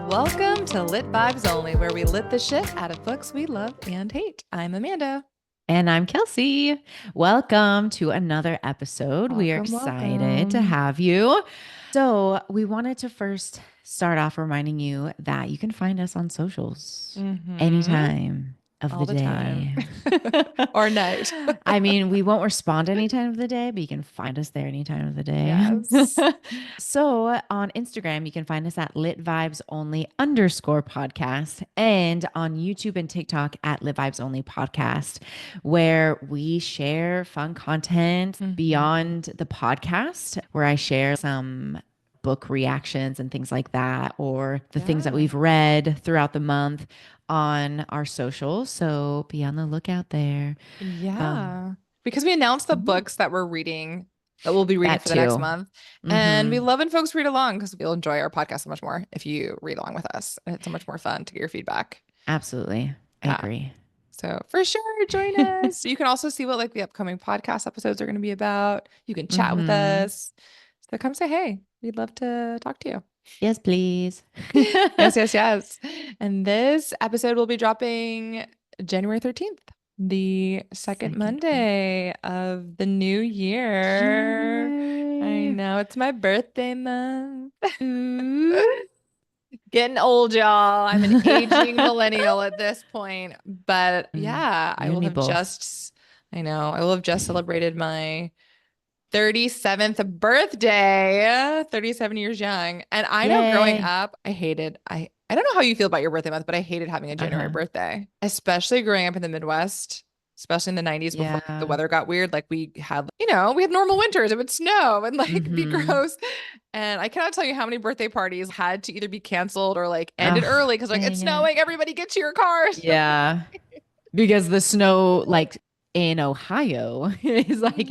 Welcome to Lit Vibes Only, where we lit the shit out of books we love and hate. I'm Amanda. And I'm Kelsey. Welcome to another episode. We are Welcome, excited to welcome. have you. So, we wanted to first start off reminding you that you can find us on socials Mm-hmm. anytime of All the the time. day. Or night. I mean, we won't respond any time of the day, but you can find us there any time of the day. Yes. So on Instagram, you can find us at Lit Vibes Only _podcast and on YouTube and TikTok at Lit Vibes Only Podcast, where we share fun content Mhm. beyond the podcast, where I share some book reactions and things like that, or the things that Yeah. we've read throughout the month on our socials. So be on the lookout there. Um, Yeah. Because we announced the mhm. books that we're reading, that we'll be reading That for the next too. month. And we Hmm. love when folks read along because we'll enjoy our podcast so much more if you read along with us. And it's so much more fun to get your feedback. Absolutely. I Yeah. agree. So for sure, join us. You can also see what like the upcoming podcast episodes are going to be about. You can chat with Hmm. us. So come say hey. We'd love to talk to you. Yes, please. Yes, yes, yes. And this episode will be dropping January 13th, the second Second week. Monday of the new year. I January. know it's my birthday month. Ooh. Getting old, y'all. I'm an aging millennial at this point. But yeah, I You and will me have both. I know, I will have just celebrated my 37th birthday, 37 years young. And I know growing Yay. up, I don't know how you feel about your birthday month, but I hated having a January Uh-huh. birthday, especially growing up in the Midwest, especially in the 90s before the Yeah. weather got weird. Like we had normal winters. It would snow and like be Mm-hmm. gross. And I cannot tell you how many birthday parties had to either be canceled or like ended Oh, early because like it's dang it. snowing, everybody get to your cars. Yeah. Because the snow, like in Ohio, is like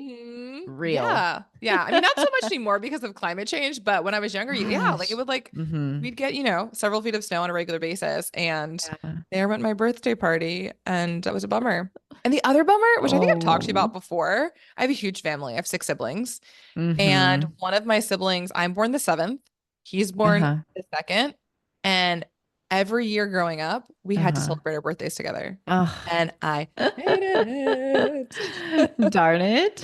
real. Yeah. Yeah. I mean, not so much anymore because of climate change, but when I was younger, yeah, like it Gosh. would like Mm-hmm. we'd get, several feet of snow on a regular basis. And Yeah. there went my birthday party, and that was a bummer. And the other bummer, which I think I've talked to you Oh. about before, I have a huge family. I have six siblings. And Mm-hmm. one of my siblings, I'm born the seventh, he's born Uh-huh. the second. And every year growing up, we had to Uh-huh. celebrate our birthdays together. Oh. And I hated it. Darn it.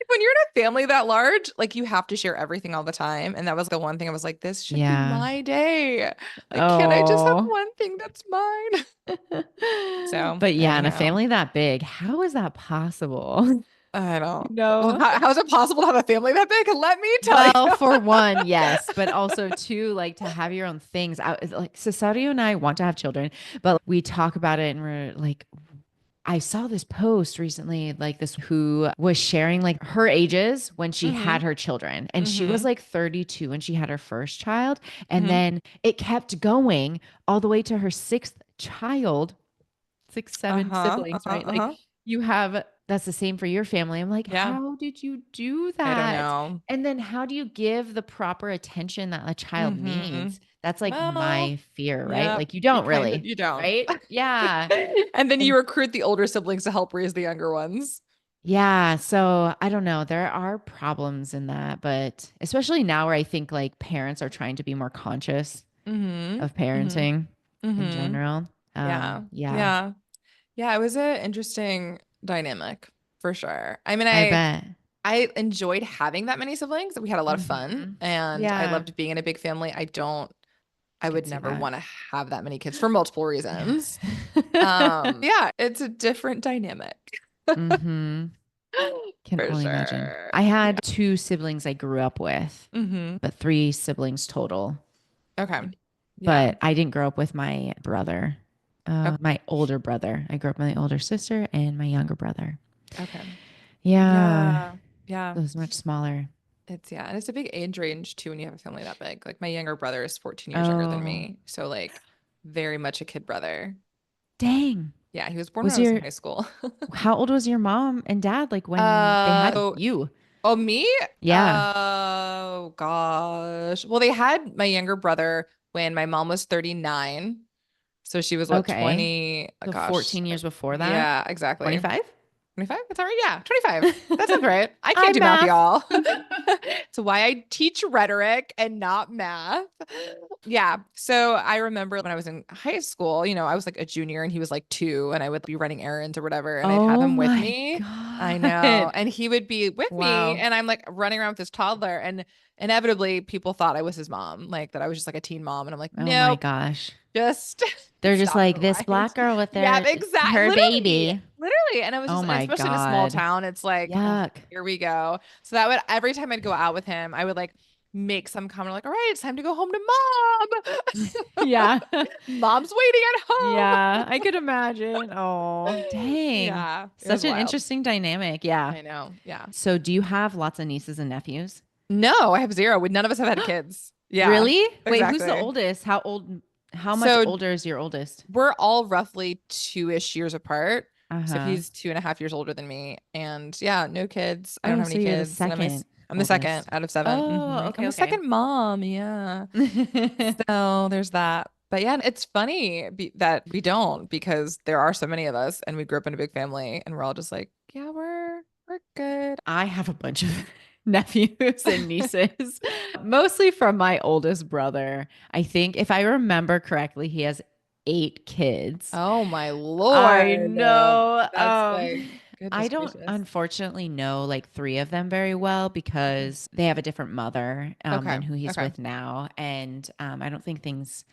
When you're in a family that large, like you have to share everything all the time. And that was the one thing I was like, this should be Yeah. my day. Like, can't I just have Oh. one thing that's mine? So, But yeah, in a anyhow, family that big, how is that possible? I don't. Well, No. how is it possible to have a family that big? Let me tell you. Well, for one, yes, but also two, like to have your own things. Like Cesario and I want to have children, but we talk about it and we're like, I saw this post recently, like this who was sharing like her ages when she Mm-hmm. had her children. And she was Mm-hmm. like 32 when she had her first child. And Mm-hmm. then it kept going all the way to her sixth child, six, seven Uh-huh. siblings, Uh-huh. right? Like Uh-huh. you have that's the same for your family. I'm like, Yeah. how did you do I don't that? know. And then how do you give the proper attention that a child Mm-hmm. needs? That's like Well, my fear, right? yeah, Like you don't really, you don't. right? Yeah. And then you And recruit the older siblings to help raise the younger ones. yeah, so I don't know. There are problems in that, but especially now where I think like parents are trying to be more conscious Mm-hmm. of Mm-hmm. parenting in Mm-hmm. general. Yeah. Yeah, Yeah. Yeah, it was an interesting dynamic for sure. I mean, I bet. I enjoyed having that many siblings. We had a lot of fun Hmm. and I Yeah, loved being in a big family. I could would see never that. want to have that many kids for multiple Yeah. reasons. Yeah, it's a different dynamic. Hmm. Can For only imagine. sure. I Yeah. had two siblings I grew up with, Mm-hmm. but three siblings total. Okay. Yeah. But I didn't grow up with my brother, Okay. my older brother. I grew up with my older sister and my younger brother. Okay. Yeah, Yeah. Yeah. it was much smaller. And it's a big age range too when you have a family that big. Like my younger brother is 14 years younger than Oh, me. So like very much a kid brother. dang. Yeah, he was born when Was I was in your, high school. how old was your mom and dad like when they had So you? oh me? Yeah. Oh gosh. Well, they had my younger brother when my mom was 39. So she was what, Okay. 20? So Gosh. 14 years before that? Yeah, exactly. 25? 25? Is that right? Yeah, 25. That sounds right. I can't I'm do math, math. y'all. It's why I teach rhetoric and not math. Yeah. So I remember when I was in high school, I was like a junior and he was like two, and I would be running errands or whatever, and I'd have Oh him with my me. I know. God. And he would be with me, Wow. and I'm like running around with this toddler, and inevitably people thought I was his mom, like that I was just like a teen mom. And I'm like, Oh my nope, gosh. just They're it's just not like the this right. black girl with Yeah, their exactly. her Literally, baby. literally. And I was Oh just, and my especially in a small God. town, it's like, oh, Yuck. here we go. So that would, every time I'd go out with him, I would like make some comment like, all right, it's time to go home to mom. Yeah. Mom's waiting at home. Yeah, I could imagine. Oh, dang. Yeah, it was Such an wild. interesting dynamic. Yeah. I know. Yeah. So, do you have lots of nieces and nephews? No, I have zero. None of us have had kids. Yeah, Really? Wait, who's the exactly. oldest? How old? How much So older is your oldest? we're all roughly two-ish years apart. So Uh-huh. he's 2.5 years older than me. And yeah, no kids. I don't Oh, have so any you're the kids. And second I'm the second oldest. out of seven. Oh, I'm okay, the okay. second mom. Yeah. So there's that. But yeah, it's funny that we don't, because there are so many of us and we grew up in a big family and we're all just like, yeah, we're good. I have a bunch of nephews and nieces, mostly from my oldest brother. I think if I remember correctly, he has 8 kids. Oh my I Lord. know. That's like, I goodness don't gracious. unfortunately know like 3 of them very well Mhm. because they have a different mother Okay. than who he's Okay. with now. And I don't think things,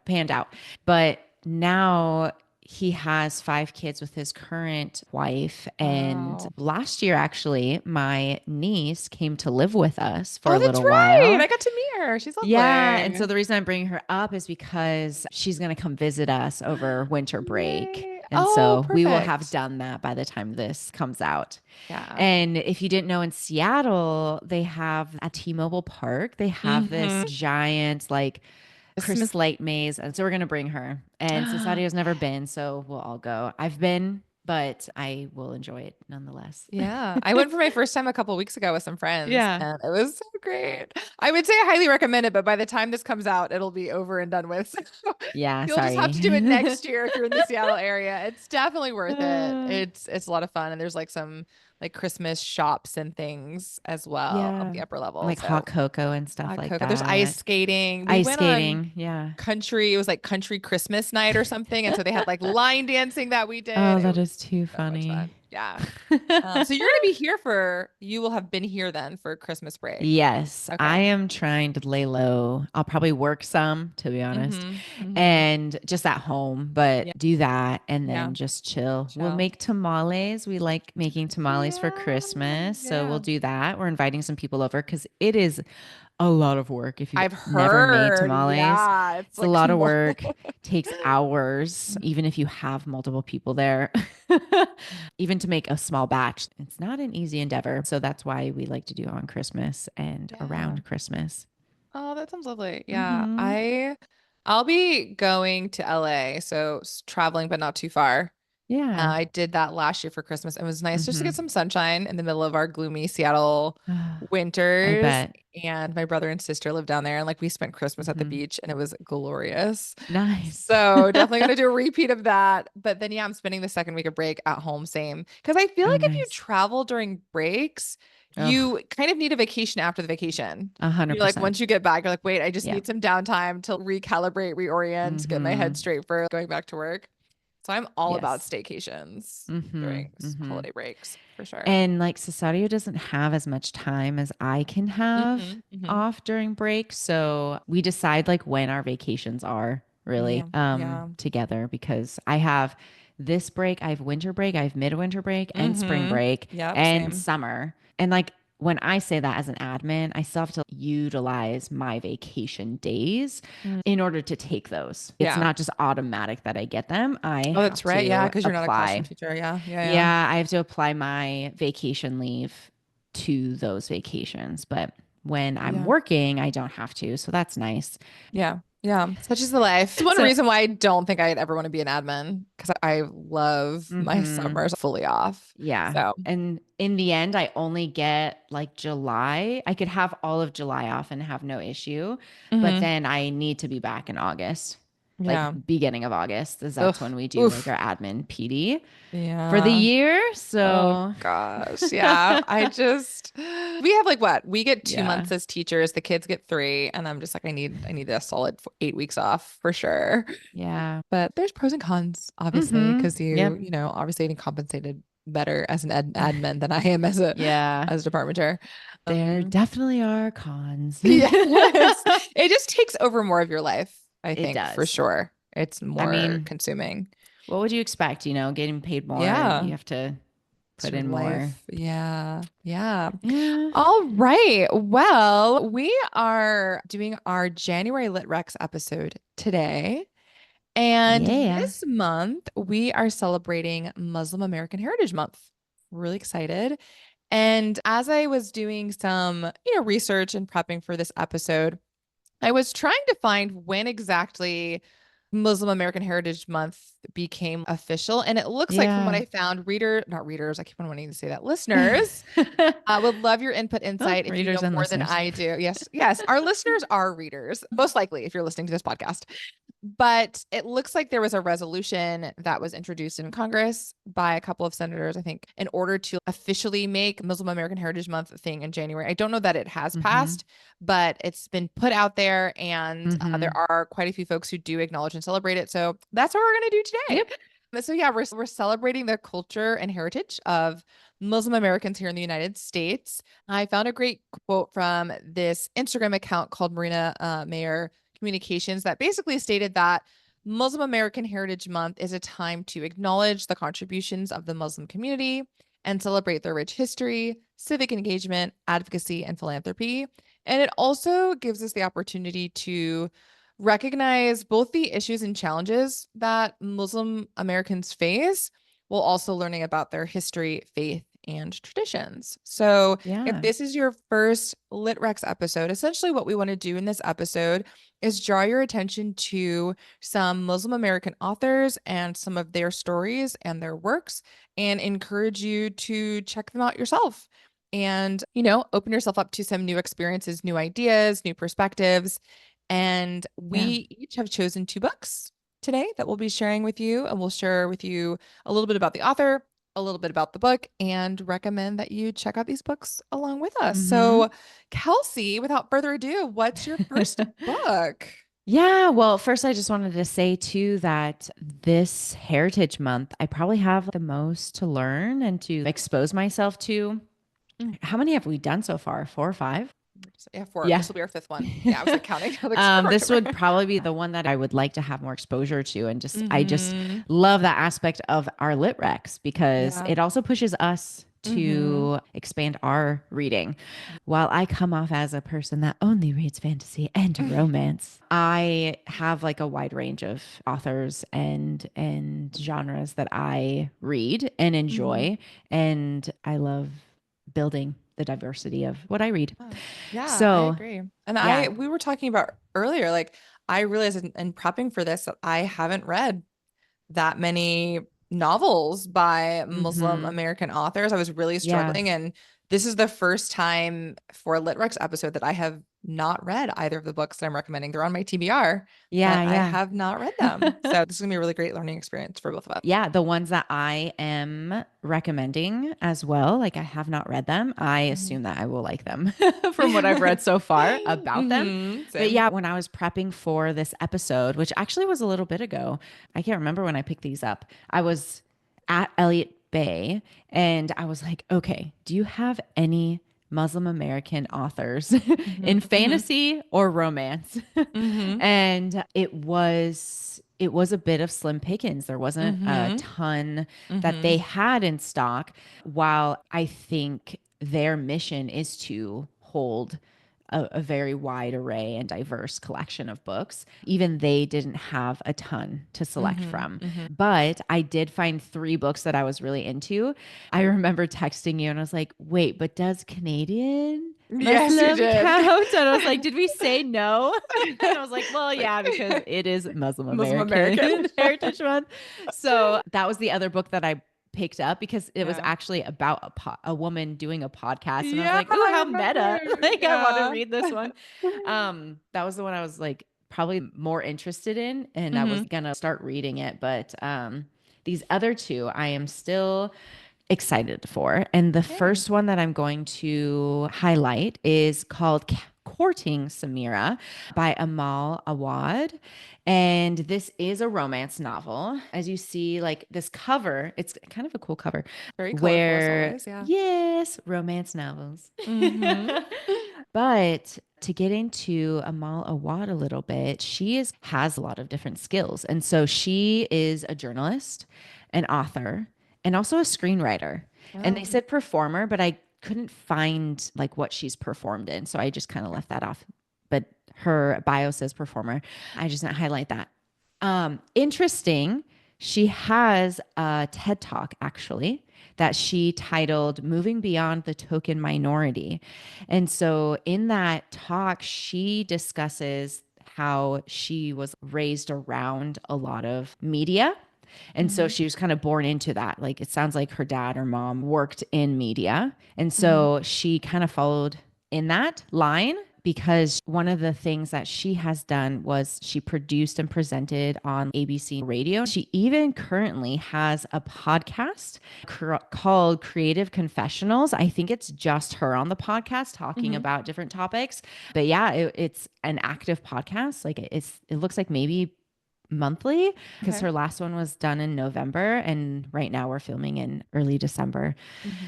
panned out. But now he has 5 kids with his current wife. And Wow. last year, actually, my niece came to live with us for Oh, a that's little right. while. I got to meet her. She's Yeah. And so lovely. the reason I'm bringing her up is because she's going to come visit us over winter break. Yay. And Oh, so we will have perfect. done that by the time this comes out. Yeah. And if you didn't know, in Seattle, they have at T-Mobile Park, they have this Hmm. giant like Christmas. Chris Light maze. And so we're going to bring her. And Cesario has never been, so we'll all go. I've been, but I will enjoy it nonetheless. Yeah. I went for my first time a couple weeks ago with some friends Yeah. and it was so great. I would say I highly recommend it, but by the time this comes out, it'll be over and done with. So Yeah. you'll just have Sorry. to do it next year if you're in the Seattle area. It's definitely worth it. It's a lot of fun, and there's like some like Christmas shops and things as well up Yeah. the upper level. Like hot So cocoa and stuff hot like cocoa. There's ice that. skating. We Ice went on skating. Yeah. country. It was like country Christmas night or something. And so they had like line dancing that we did. Oh, It that was is too so much funny. fun. Yeah. So you're gonna be here you will have been here then for Christmas break. Yes, Okay. I am trying to lay low. I'll probably work some, to be honest, Mm-hmm. Mm-hmm. and just at home, but Yeah. do that and Yeah. then just chill. We'll Chill. make tamales. We like making tamales for Yeah. Christmas. So we'll Yeah. do that. We're inviting some people over because it is a lot of work if you've I've never made heard. tamales. Yeah. It's It's a like lot of small. work, takes hours, even if you have multiple people there. Even to make a small batch, it's not an easy endeavor. So that's why we like to do on Christmas and Yeah. around Christmas. Oh, that sounds lovely. Yeah. Hmm. I'll be going to LA, so traveling but not too far. Yeah. I did that last year for Christmas. It was nice just to Hmm. get some sunshine in the middle of our gloomy Seattle I winters. bet. And my brother and sister live down there, and like we spent Christmas at the Hmm. beach, and it was glorious. Nice. So definitely gonna do a repeat of that. But then yeah, I'm spending the second week of break at home, same. Because I feel Oh, like if you nice. travel during breaks, Oh, you kind of need a vacation after the vacation. a hundred You're like, percent. once you get back, you're like, wait, I just Yeah. need some downtime to recalibrate, reorient, get my head Hmm. straight for going back to work. So I'm all about Yes. staycations Hmm. during Hmm. holiday breaks for sure. And like Cesario doesn't have as much time as I can have Hmm. Hmm. off during break. So we decide like when our vacations are really Yeah. Yeah. together because I have this break, I have winter break, I have midwinter break and spring Hmm. break Yep. and Same. summer. And like when I say that as an admin, I still have to utilize my vacation days Mm. in order to take those. It's Yeah. not just automatic that I get them. I Oh, have that's right. Yeah. to Because you're not a classroom apply. teacher. Yeah. Yeah. Yeah. Yeah, I have to apply my vacation leave to those vacations. But when I'm Yeah. working, I don't have to. So that's nice. Yeah. Yeah. Such is the life. It's one So, reason why I don't think I'd ever want to be an admin, because I love my mhm, summers fully off. yeah. So, And in the end, I only get like July. I could have all of July off and have no issue, but hmm. then I need to be back in August. like Yeah. beginning of August, is Ugh. that's when we do like Oof. our admin PD for the Yeah. year. Oh So gosh. Yeah. We have like what? We get 2 months yeah. as teachers. The kids get 3. And I'm just like, I need a solid 8 weeks off for sure. Yeah. But there's pros and cons, obviously, Mm-hmm. because Yep. obviously getting compensated better as an admin than I am as a Yeah. department chair. There Um, definitely are cons. yes. It just takes over more of your life, I It think, for does. sure. It's I more mean, consuming. what would you expect? Getting paid more, Yeah. you have to It's put your in more. life. Yeah. Yeah. Yeah. All right. Well, we are doing our January Lit Rex episode today. And Yeah. this month, we are celebrating Muslim American Heritage Month. Really excited. And as I was doing some, research and prepping for this episode, I was trying to find when exactly Muslim American Heritage Month became official. And it looks like from what Yeah. I found, not readers, I keep on wanting to say that, listeners, would love your input Well, insight if you know readers and more than listeners. I do. Yes, yes. Our listeners are readers, most likely if you're listening to this podcast. But it looks like there was a resolution that was introduced in Congress by a couple of senators, I think, in order to officially make Muslim American Heritage Month a thing in January. I don't know that it has Mm-hmm. passed, but it's been put out there, and Mm-hmm. there are quite a few folks who do acknowledge and celebrate it. So that's what we're going to do today. Yep. So yeah, we're celebrating the culture and heritage of Muslim Americans here in the United States. I found a great quote from this Instagram account called Marina Mayer Communications that basically stated that Muslim American Heritage Month is a time to acknowledge the contributions of the Muslim community and celebrate their rich history, civic engagement, advocacy, and philanthropy. And it also gives us the opportunity to recognize both the issues and challenges that Muslim Americans face, while also learning about their history, faith, and traditions. So, if Yeah. this is your first LitRex episode, essentially what we want to do in this episode is draw your attention to some Muslim American authors and some of their stories and their works, and encourage you to check them out yourself and, open yourself up to some new experiences, new ideas, new perspectives. And Yeah. we each have chosen 2 books today that we'll be sharing with you, and we'll share with you a little bit about the author, a little bit about the book, and recommend that you check out these books along with us. Mm-hmm. So, Kelsey, without further ado, what's your first book? Yeah, well, first I just wanted to say too that this Heritage Month, I probably have the most to learn and to expose myself to. Mm. How many have we done so far? 4 or 5? Yeah, 4. Yeah. This will be our 5th one. Yeah, I was like counting. I was like, September, This would October. probably be the one that I would like to have more exposure to. And I just Mm-hmm. love that aspect of our Lit Rex because Yeah. it also pushes us Mm-hmm. to expand our reading. While I come off as a person that only reads fantasy and romance, I have like a wide range of authors and genres that I read and Mm-hmm. enjoy. And I love building the diversity of what I read. Yeah, yeah, I So, agree. And yeah. we were talking about earlier, like I realized in prepping for this that I haven't read that many novels by Muslim Mhm. American authors. I was really Yeah. struggling, and this is the first time for a Litrex episode that I have not read either of the books that I'm recommending. They're on my TBR, but Yeah, I yeah. have not read them. So this is gonna be a really great learning experience for both of us. Yeah, the ones that I am recommending as well, like I have not read them. I Mhm. assume that I will like them from what I've read so far about them. But Same. yeah, when I was prepping for this episode, which actually was a little bit ago, I can't remember when I picked these up. I was at Elliott Bay and I was like, okay, do you have any Muslim American authors Mhm, in mhm, fantasy or romance? mhm, And it was a bit of slim pickings. There wasn't a mhm, ton that they mhm, had in stock. While I think their mission is to hold a very wide array and diverse collection of books, even they didn't have a ton to select mhm, from. mhm. But I did find 3 books that I was really into. I remember texting you and I was like, wait, but does Canadian Yes, you Muslim did. count? And I was like, did we say no? And I was like, well, Like yeah, because it is Muslim Muslim American. American Heritage Month. So that was the other book that I picked up because it was Yeah. actually about a woman doing a podcast. And I was Yeah, like, ooh, I how remember. meta. Like, I want to Yeah. read this one. That was the one I was like probably more interested in, and I was Mm-hmm. gonna start reading it, but these other two I am still excited for. And the Okay. first one that I'm going to highlight is called Courting Samira by Amal Awad. And this is a romance novel. As you see, like this cover, it's kind of a cool cover Very colorful as where, always. Yeah. yes, romance novels. Mm-hmm. But to get into Amal Awad a little bit, has a lot of different skills. And so she is a journalist, an author, and also a screenwriter. And they Oh. said performer, but I couldn't find like what she's performed in. So I just kind of left that off. But her bio says performer. I just didn't highlight that. Interesting. She has a TED Talk actually that she titled Moving Beyond the Token Minority. And so in that talk, she discusses how she was raised around a lot of media. And so Mm-hmm. she was kind of born into that. Like it sounds like her dad or mom worked in media. And Mm-hmm. so she kind of followed in that line because one of the things that she has done was she produced and presented on ABC radio. She even currently has a podcast called Creative Confessionals. I think it's just her on the podcast talking Mm-hmm. about different topics. But yeah, it's an active podcast. Like it looks like maybe monthly because Okay. her last one was done in November and right now we're filming in early December. Mm-hmm.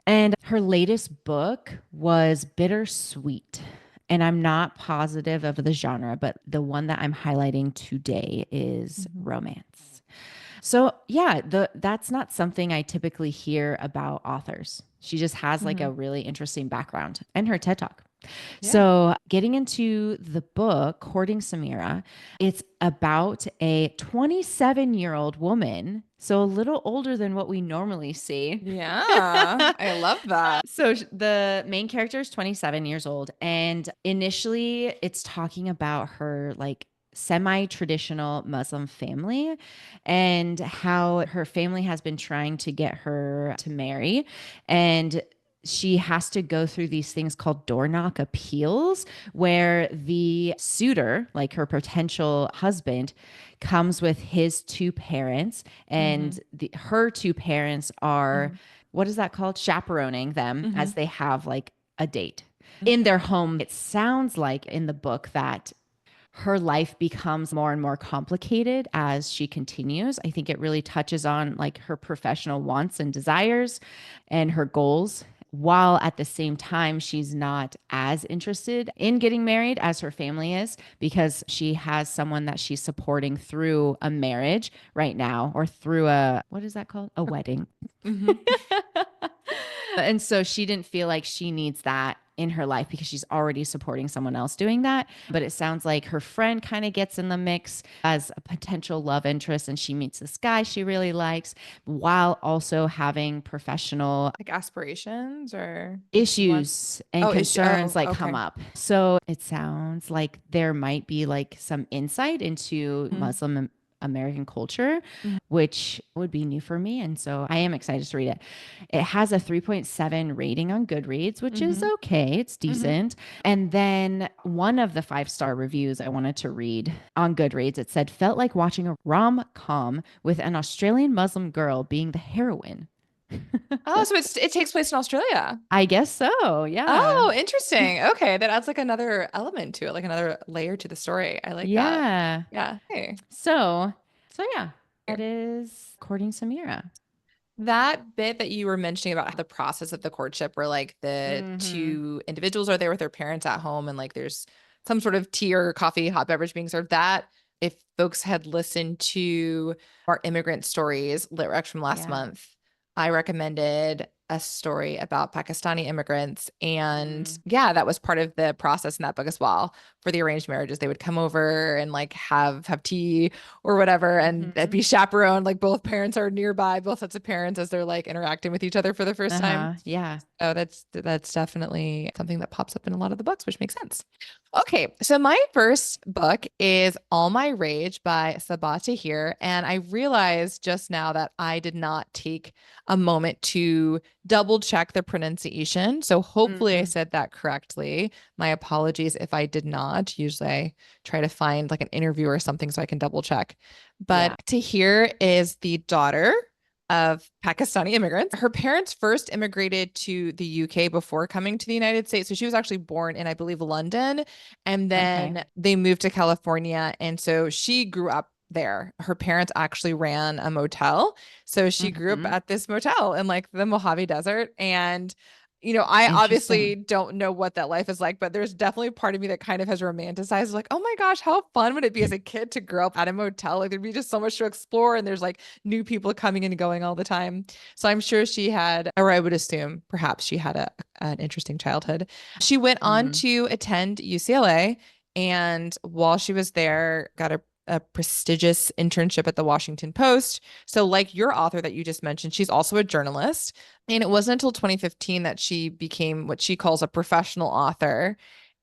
And her latest book was Bittersweet. And I'm not positive of the genre, but the one that I'm highlighting today is Mm-hmm. romance. So, yeah, that's not something I typically hear about authors. She just has like Mm-hmm. a really interesting background and her TED Talk. Yeah. So, getting into the book, Courting Samira, it's about a 27-year-old woman, so a little older than what we normally see. Yeah. I love that. So the main character is 27 years old, and initially it's talking about her like semi-traditional Muslim family and how her family has been trying to get her to marry, and she has to go through these things called door knock appeals where the suitor, like her potential husband, comes with his two parents, Mm-hmm. and her two parents are, Mm-hmm. what is that called? Chaperoning them Mm-hmm. as they have like a date in their home. It sounds like in the book that her life becomes more and more complicated as she continues. I think it really touches on like her professional wants and desires and her goals, while at the same time she's not as interested in getting married as her family is because she has someone that she's supporting through a marriage right now, or through a, what is that called? A wedding. Mm-hmm. And so she didn't feel like she needs that in her life because she's already supporting someone else doing that. But it sounds like her friend kind of gets in the mix as a potential love interest, and she meets this guy she really likes while also having professional Like aspirations or like she wants. issues and Oh, is she? concerns Oh, like come okay. up. So it sounds like there might be like some insight into Mm-hmm. Muslim American culture, which would be new for me. And so I am excited to read it. It has a 3.7 rating on Goodreads, which is Mm-hmm. okay. It's Mm-hmm. decent. And then one of the 5-star reviews I wanted to read on Goodreads, it said, felt like watching a rom-com with an Australian Muslim girl being the heroine. Oh, so it takes place in Australia. I guess so. Yeah. Oh, interesting. Okay, that adds like another element to it, like another layer to the story. I like that. Yeah. Yeah. Hey. So yeah, that is Courting Samira. That bit that you were mentioning about the process of the courtship, where like the Mm-hmm. two individuals are there with their parents at home and like there's some sort of tea or coffee, hot beverage being served. That if folks had listened to our immigrant stories, Lit from last Yeah. month, I recommended a story about Pakistani immigrants. And Mm. yeah, that was part of the process in that book as well. For the arranged marriages, they would come over and like have tea or whatever, and Mm-hmm. be chaperoned. Like both parents are nearby, both sets of parents, as they're like interacting with each other for the first time. Uh-huh. Yeah. Oh, that's definitely something that pops up in a lot of the books, which makes sense. Okay, so my first book is All My Rage by Sabaa Tahir, and I realized just now that I did not take a moment to double check the pronunciation. So hopefully I Mm. said that correctly. My apologies if I did not. Usually I try to find like an interview or something so I can double check. But Yeah. Tahir is the daughter of Pakistani immigrants. Her parents first immigrated to the UK before coming to the United States. So she was actually born in, I believe, London, and Okay. then they moved to California. And so she grew up there. Her parents actually ran a motel. So she grew up Hmm. at this motel in like the Mojave Desert. And I obviously Interesting. don't know what that life is like, but there's definitely a part of me that kind of has romanticized, like, oh my gosh, how fun would it be as a kid to grow up at a motel? Like, there'd be just so much to explore, and there's like new people coming and going all the time. So I'm sure she had, or I would assume perhaps she had an interesting childhood. She went on Mm. to attend UCLA, and while she was there, got a prestigious internship at the Washington Post. So, like your author that you just mentioned, she's also a journalist. And it wasn't until 2015 that she became what she calls a professional author.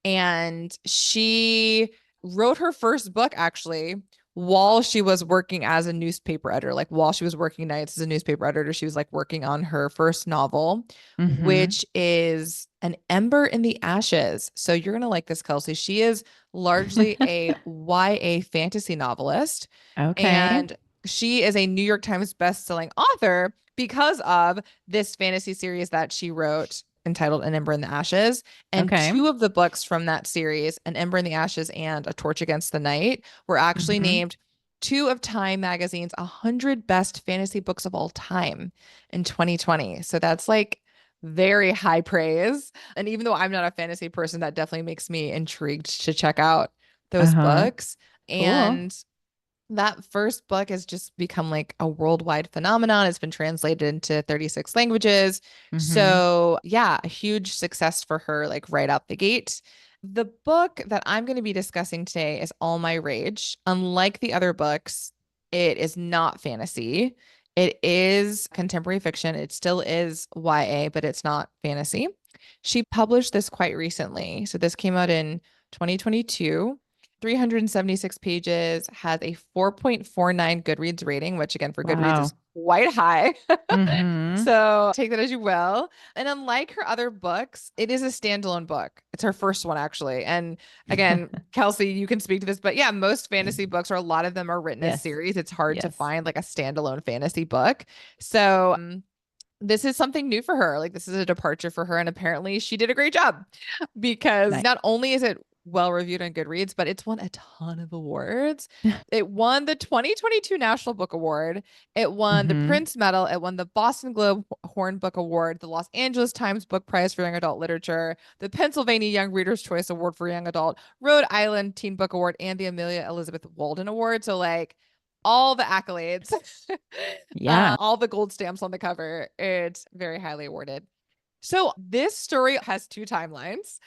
And she wrote her first book actually while she was working as a newspaper editor. Like while she was working nights as a newspaper editor, she was like working on her first novel, Hmm. which is An Ember in the Ashes. So you're going to like this, Kelsey. She is largely a YA fantasy novelist, Okay. and she is a New York Times bestselling author because of this fantasy series that she wrote entitled An Ember in the Ashes. And Okay. two of the books from that series, An Ember in the Ashes and A Torch Against the Night, were actually Hmm. named two of Time Magazine's 100 best fantasy books of all time in 2020. So that's like very high praise. And even though I'm not a fantasy person, that definitely makes me intrigued to check out those Uh-huh. books. Cool. And that first book has just become like a worldwide phenomenon. It's been translated into 36 languages. Hmm. So, yeah, a huge success for her, like right out the gate. The book that I'm going to be discussing today is All My Rage. Unlike the other books, it is not fantasy. It is contemporary fiction. It still is YA, but it's not fantasy. She published this quite recently. So, this came out in 2022. 376 pages, has a 4.49 Goodreads rating, which again for Goodreads is Wow. quite high. Hmm. So take that as you will. And unlike her other books, it is a standalone book. It's her first one, actually. And again, Kelsey, you can speak to this, but yeah, most fantasy books, or a lot of them, are written as Yes. series. It's hard to Yes. find like a standalone fantasy book. So, this is something new for her. Like, this is a departure for her. And apparently, she did a great job because Nice. not only is it well reviewed on Goodreads, but it's won a ton of awards. It won the 2022 National Book Award. It won the Hmm. Prince Medal. It won the Boston Globe Horn Book Award, the Los Angeles Times Book Prize for Young Adult Literature, the Pennsylvania Young Readers' Choice Award for Young Adult, Rhode Island Teen Book Award, and the Amelia Elizabeth Walden Award. So, like, all the accolades, Yeah. all the gold stamps on the cover. It's very highly awarded. So this story has two timelines,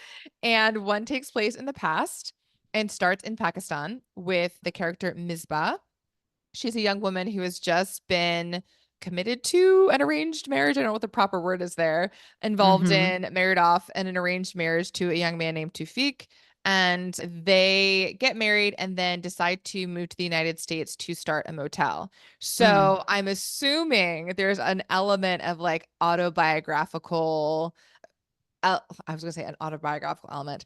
and one takes place in the past and starts in Pakistan with the character Misbah. She's a young woman who has just been committed to an arranged marriage. I don't know what the proper word is there. Involved Hmm. in, married off in an arranged marriage to a young man named Tufik. And they get married and then decide to move to the United States to start a motel. Mm. So I'm assuming there's an element of like autobiographical, I was going to say an autobiographical element.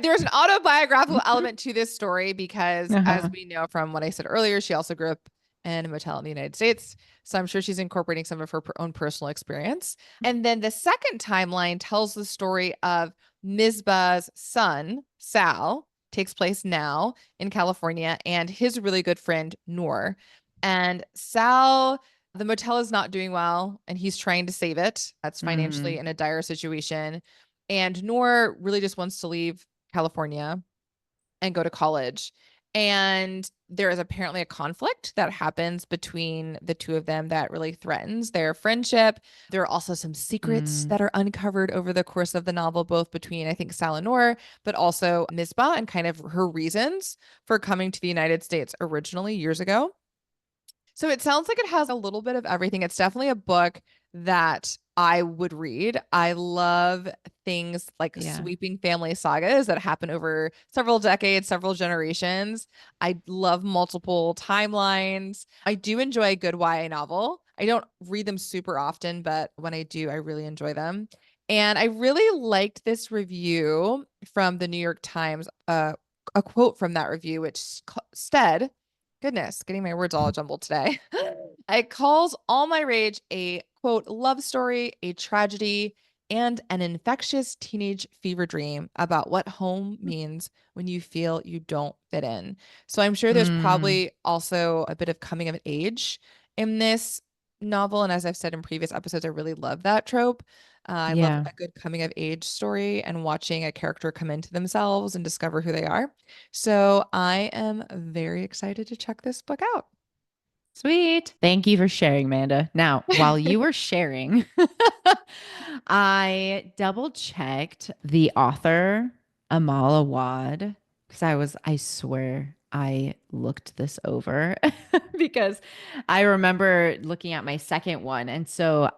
There's an autobiographical element to this story because, as Uh-huh. we know from what I said earlier, she also grew up in a motel in the United States. So I'm sure she's incorporating some of her own personal experience. And then the second timeline tells the story of Misbah's son, Sal, takes place now in California, and his really good friend, Noor. And Sal, the motel is not doing well, and he's trying to save it. That's financially Mm. in a dire situation. And Noor really just wants to leave California and go to college. And there is apparently a conflict that happens between the two of them that really threatens their friendship. There are also some secrets Mm. that are uncovered over the course of the novel, both between, I think, Sal and Noor, but also Misbah and kind of her reasons for coming to the United States originally years ago. So it sounds like it has a little bit of everything. It's definitely a book that I would read. I love things like Yeah. sweeping family sagas that happen over several decades, several generations. I love multiple timelines. I do enjoy a good YA novel. I don't read them super often, but when I do, I really enjoy them. And I really liked this review from the New York Times, a quote from that review, which said, goodness, getting my words all jumbled today. It calls All My Rage a quote, love story, a tragedy, and an infectious teenage fever dream about what home means when you feel you don't fit in. So I'm sure there's Mm, probably also a bit of coming of age in this novel. And as I've said in previous episodes, I really love that trope. I love yeah. a good coming of age story and watching a character come into themselves and discover who they are. So I am very excited to check this book out. Sweet. Thank you for sharing, Amanda. Now, while you were sharing, I double checked the author, Amal Awad, because I swear I looked this over because I remember looking at my second one. And so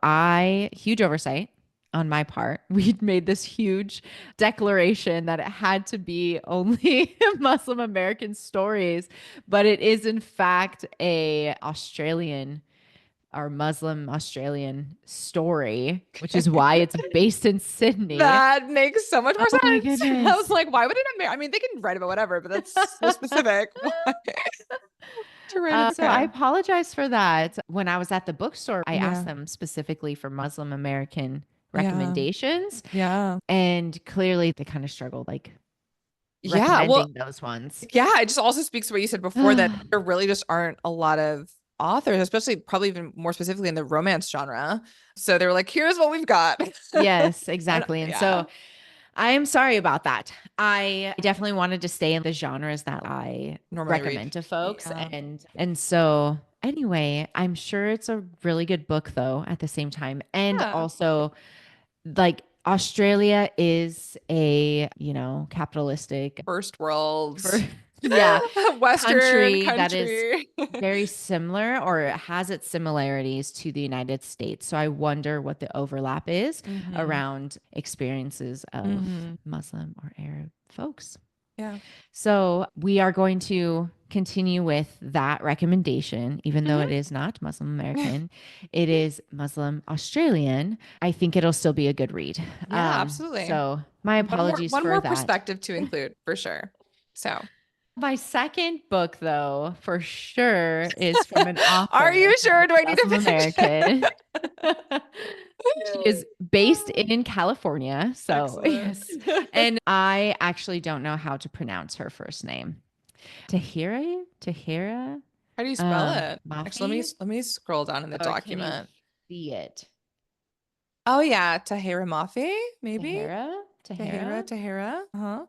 huge oversight on my part. We'd made this huge declaration that it had to be only Muslim American stories, but it is in fact a Australian or Muslim Australian story, which is why it's based in Sydney. That makes so much more Oh my sense. I was goodness. like, why would it Amer I mean, they can write about whatever, but that's so specific. Why to write So I America? apologize for that. When I was at the bookstore, I asked Yeah. them specifically for Muslim American Yeah. recommendations, Yeah. and clearly they kind of struggled like Yeah. Well, recommending those ones. yeah, it just also speaks to what you said before that there really just aren't a lot of authors, especially probably even more specifically in the romance genre. So they were like, here's what we've got. Yes, And exactly. And yeah, so I am sorry about that. I definitely wanted to stay in the genres that I normally read. recommend to folks. Yeah. And so anyway, I'm sure it's a really good book though at the same time. And Yeah. also like Australia is a, capitalistic First world, for yeah, Western country that is country. very similar or it has its similarities to the United States. So I wonder what the overlap is Hmm. around experiences of Hmm. Muslim or Arab folks. Yeah. So we are going to continue with that recommendation, even though it Hmm. is not Muslim American, it is Muslim Australian. I think it'll still be a good read. Yeah, absolutely. So my apologies One for more that. perspective to include for sure. So, My second book, though, for sure, is from an are author you that sure? is Do I need to Muslim finish American. it? She is based in California. So, Excellent. yes. And I actually don't know how to pronounce her first name. Tahira How do you spell it? Actually, Mafi. let me scroll down in the Oh, I can't even document. see it. Oh yeah, Tahira Mafi, maybe? Tahira Tahira. Uh-huh.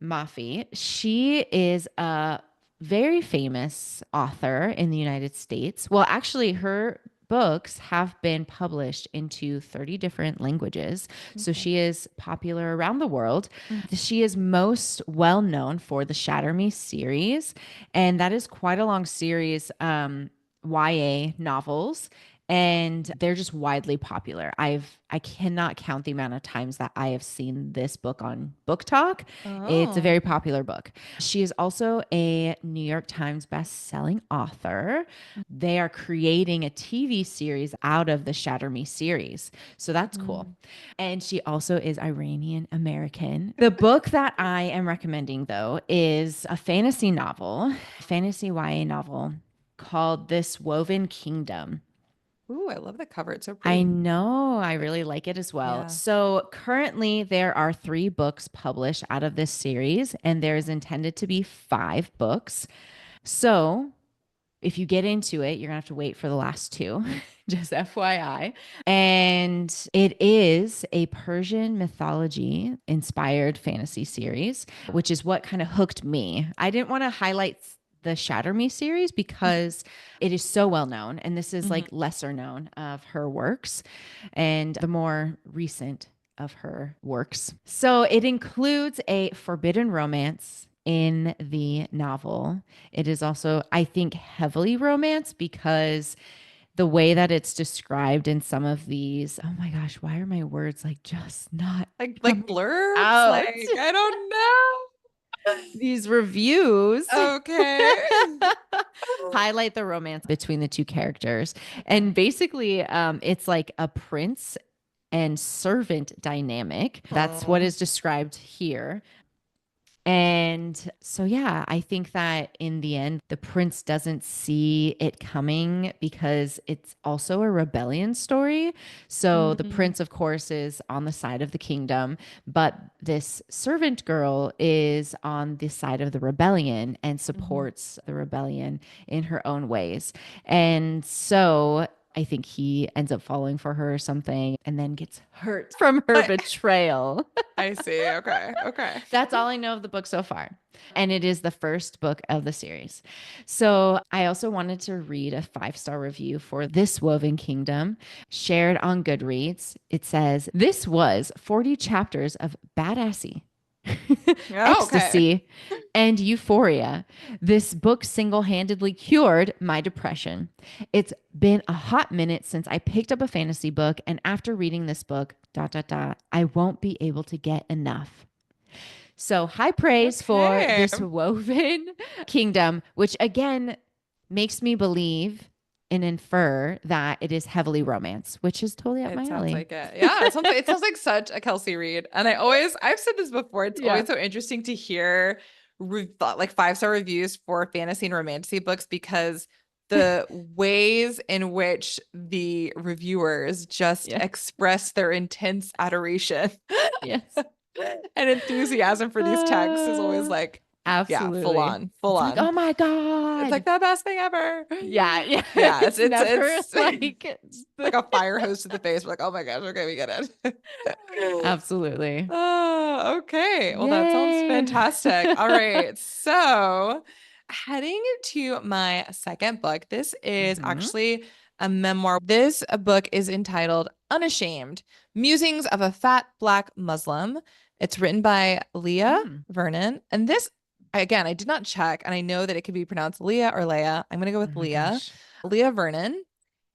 Mafi. She is a very famous author in the United States. Well, actually, her books have been published into 30 different languages. So Okay. she is popular around the world. Mhm. She is most well known for the Shatter Me series, and that is quite a long series, YA novels. And they're just widely popular. I cannot count the amount of times that I have seen this book on Book Talk. It's a Oh. very popular book. She is also a New York Times best-selling author. They are creating a TV series out of the Shatter Me series. So that's cool. Mm. And she also is Iranian American. The book that I am recommending, though, is a fantasy YA novel called This Woven Kingdom. Ooh, I love the cover. It's so I pretty. know. I really like it as well. Yeah. So currently, there are 3 books published out of this series, and there is intended to be 5 books. So if you get into it, you're going to have to wait for the last 2, just FYI. And it is a Persian mythology inspired fantasy series, which is what kind of hooked me. I didn't want to highlight the Shatter Me series because it is so well known. And this is Mhm. like lesser known of her works and the more recent of her works. So it includes a forbidden romance in the novel. It is also, I think, heavily romance because the way that it's described in some of these, oh my gosh, why are my words like just not Like coming blurbs, out? like I don't know. These reviews. Okay. highlight the romance between the two characters. And basically, it's like a prince and servant dynamic. That's what Hmm. is described here. And so, yeah, I think that in the end, the prince doesn't see it coming because it's also a rebellion story. So, the Mm. prince, of course, is on the side of the kingdom, but this servant girl is on the side of the rebellion and Mhm. supports the rebellion in her own ways. And so, I think he ends up falling for her or something and then gets hurt from her betrayal. I see. Okay. Okay. That's all I know of the book so far. And it is the first book of the series. So I also wanted to read a 5-star review for This Woven Kingdom shared on Goodreads. It says, "This was 40 chapters of badassy, Oh, okay. ecstasy, and euphoria. This book single handedly cured my depression. It's been a hot minute since I picked up a fantasy book, and after reading this book, I won't be able to get enough." So high praise for Okay. This Woven Kingdom, which again makes me believe and infer that it is heavily romance, which is totally up It my sounds alley. like it. Yeah, it sounds like such a Kelsey read. And I've said this before, it's Yeah. always so interesting to hear like 5-star reviews for fantasy and romantasy books because the ways in which the reviewers just Yeah. express their intense adoration Yes. and enthusiasm for these texts is always Uh, like, yeah, full absolutely. on, full It's like, on. oh my It's God. like the best thing ever. Yeah. Yeah. Yeah, It's never it's like, like a fire hose to the face. We're like, oh my gosh, okay, we get it. absolutely. Oh, okay. Well, that sounds Yay. fantastic. All right. So, heading to my second book, this is Hmm. actually a memoir. This book is entitled Unashamed: Musings of a Fat Black Muslim. It's written by Leah Mm. Vernon. And this, again, I did not check, and I know that it could be pronounced Leah or Leah. I'm going to go Oh with my Leah. gosh. Leah Vernon.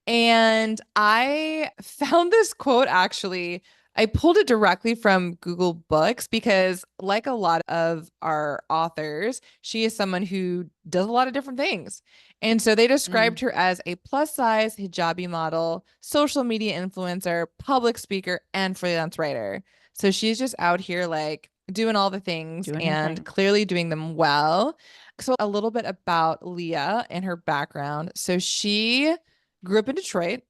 And I found this quote actually. I pulled it directly from Google Books because, like a lot of our authors, she is someone who does a lot of different things. And so they Mm. described her as a plus size hijabi model, social media influencer, public speaker, and freelance writer. So she's just out here like doing all the things Doing her and thing. clearly doing them well. So, a little bit about Leah and her background. So, she grew up in Detroit,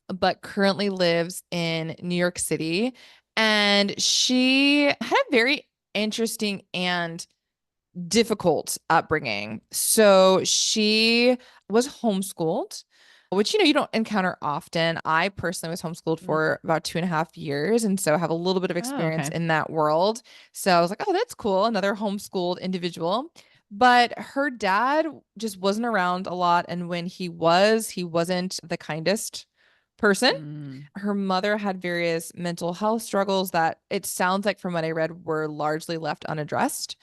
but currently lives in New York City. And she had a very interesting and difficult upbringing. So she was homeschooled, which, you don't encounter often. I personally was homeschooled Mm. for about 2.5 years. And so I have a little bit of Oh, experience okay. in that world. So I was like, oh, that's cool. Another homeschooled individual. But her dad just wasn't around a lot. And when he wasn't the kindest person. Mm. Her mother had various mental health struggles that it sounds like, from what I read, were largely left unaddressed.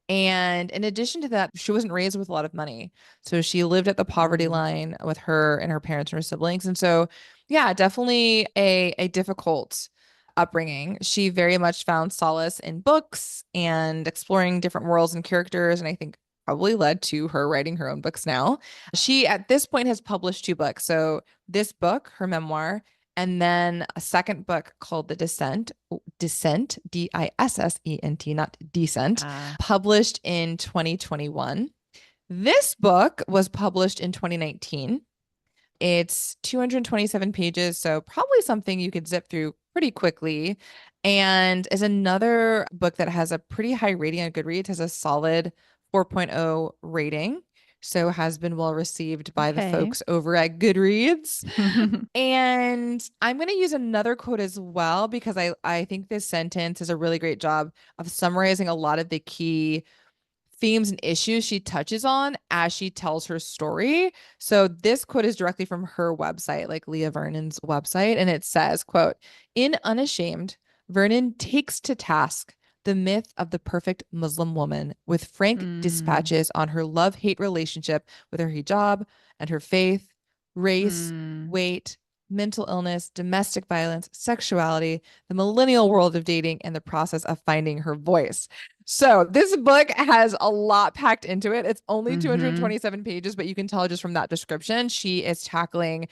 And in addition to that, she wasn't raised with a lot of money. So she lived at the poverty Mm. line with her and her parents and her siblings. And so, yeah, definitely a difficult upbringing. She very much found solace in books and exploring different worlds and characters. And I think probably led to her writing her own books now. She, at this point, has published 2 books. So this book, her memoir, and then a second book called The Descent, Dissent, not Decent, Uh, published in 2021. This book was published in 2019. It's 227 pages, so probably something you could zip through pretty quickly. And is another book that has a pretty high rating on Goodreads, has a solid 4.0 rating. So has been well received by the okay. folks over at Goodreads. And I'm going to use another quote as well because I think this sentence is a really great job of summarizing a lot of the key themes and issues she touches on as she tells her story. So this quote is directly from her website, like Leah Vernon's website, and it says, quote, "In Unashamed, Vernon takes to task the myth of the perfect Muslim woman with frank Mm. dispatches on her love-hate relationship with her hijab and her faith, race, Mm. weight, mental illness, domestic violence, sexuality, the millennial world of dating, and the process of finding her voice. So this book has a lot packed into it. It's only 227 pages, but you can tell just from that description, she is tackling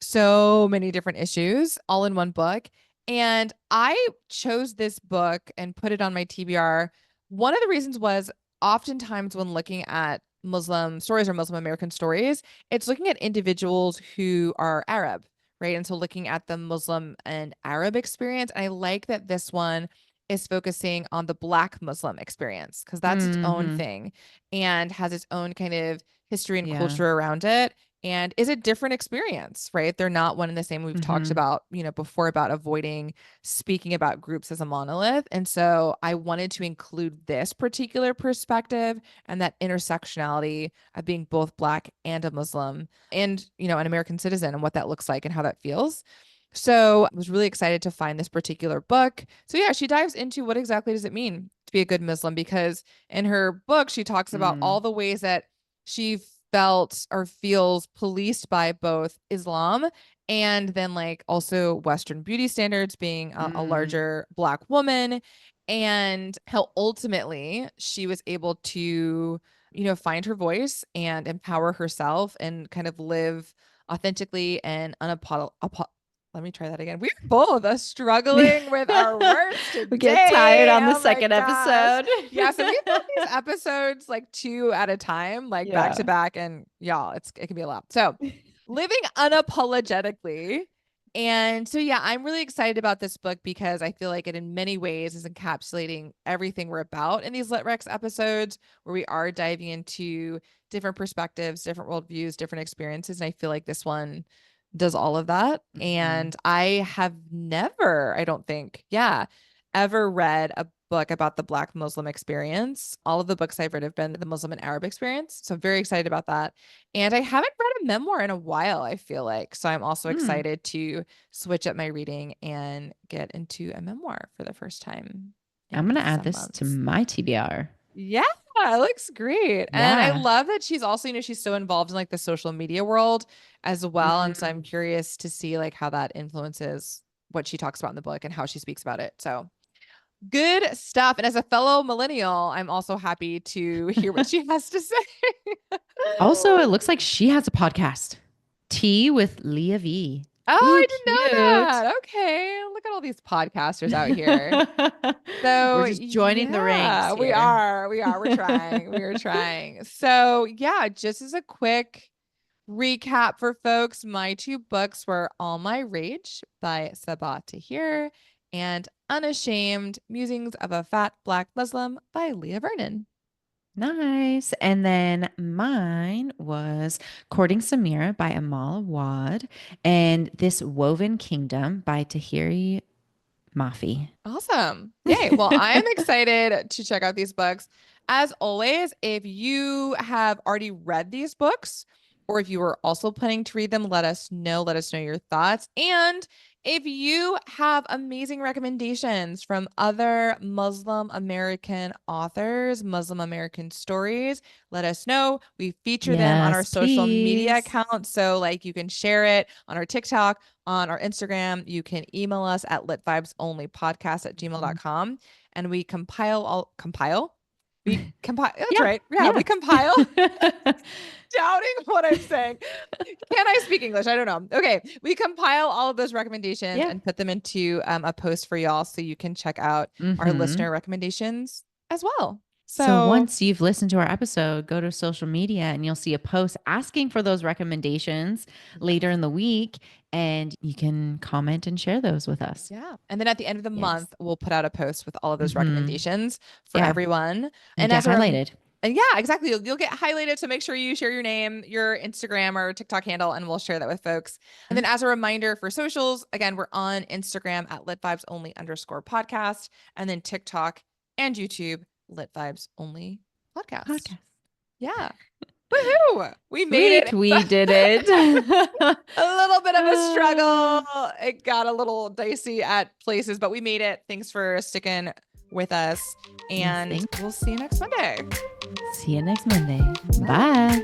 so many different issues all in one book. And I chose this book and put it on my TBR. One of the reasons was oftentimes when looking at Muslim stories or Muslim American stories, it's looking at individuals who are Arab, right? And so looking at the Muslim and Arab experience. And I like that this one is focusing on the Black Muslim experience because that's its own thing and has its own kind of history and culture around it. And is a different experience, right? They're not one and the same. We've talked about, before about avoiding speaking about groups as a monolith. And so I wanted to include this particular perspective and that intersectionality of being both Black and a Muslim and, an American citizen and what that looks like and how that feels. So I was really excited to find this particular book. So yeah, she dives into what exactly does it mean to be a good Muslim, because in her book, she talks about all the ways that she felt or feels policed by both Islam and then like also Western beauty standards, being a larger Black woman, and how ultimately she was able to, find her voice and empower herself and kind of live authentically and let me try that again. We're both struggling with our words today. We get tired on the second episode. Yeah, so we done these episodes like 2 at a time, like back to back, and y'all, it can be a lot. So living unapologetically. And so, yeah, I'm really excited about this book because I feel like it in many ways is encapsulating everything we're about in these Lit Rex episodes, where we are diving into different perspectives, different worldviews, different experiences. And I feel like this one does all of that. And I have never, I don't think, ever read a book about the Black Muslim experience. All of the books I've read have been the Muslim and Arab experience. So I'm very excited about that. And I haven't read a memoir in a while, I feel like. So I'm also excited to switch up my reading and get into a memoir for the first time. I'm going to add this to my TBR. Yeah, it looks great. And I love that she's also, she's so involved in like the social media world as well. And so I'm curious to see like how that influences what she talks about in the book and how she speaks about it. So good stuff. And as a fellow millennial, I'm also happy to hear what she has to say. Also, it looks like she has a podcast, Tea with Leah V. Oh, I didn't know that. Okay. Look at all these podcasters out here. So we're just joining the ranks here. We are. We're trying. We're trying. So yeah, just as a quick recap for folks, my 2 books were All My Rage by Sabaa Tahir and Unashamed, Musings of a Fat Black Muslim by Leah Vernon. Nice. And then mine was Courting Samira by Amal, Awad, and This Woven Kingdom by Tahira Mafi. Awesome. Yay. Well, I'm excited to check out these books. As always, if you have already read these books, or if you are also planning to read them, let us know. Let us know your thoughts. And if you have amazing recommendations from other Muslim American authors, Muslim American stories, let us know. We feature them on our social media accounts. So like you can share it on our TikTok, on our Instagram. You can email us at litvibesonlypodcast@gmail.com. And we compile. We compile. That's right. Yeah, we compile. Doubting what I'm saying. Can I speak English? I don't know. Okay. We compile all of those recommendations and put them into a post for y'all so you can check out our listener recommendations as well. So once you've listened to our episode, go to social media and you'll see a post asking for those recommendations later in the week, and you can comment and share those with us. Yeah. And then at the end of the month, we'll put out a post with all of those recommendations for everyone. And as highlighted. And yeah, exactly. You'll get highlighted. So make sure you share your name, your Instagram or TikTok handle, and we'll share that with folks. And then as a reminder for socials, again, we're on Instagram at litvibesonly_podcast, and then TikTok and YouTube, Lit Vibes Only Podcast. Yeah. Woohoo! We made it. We did it. A little bit of a struggle. It got a little dicey at places, but we made it. Thanks for sticking with us. And we'll see you next Monday. See you next Monday. Bye.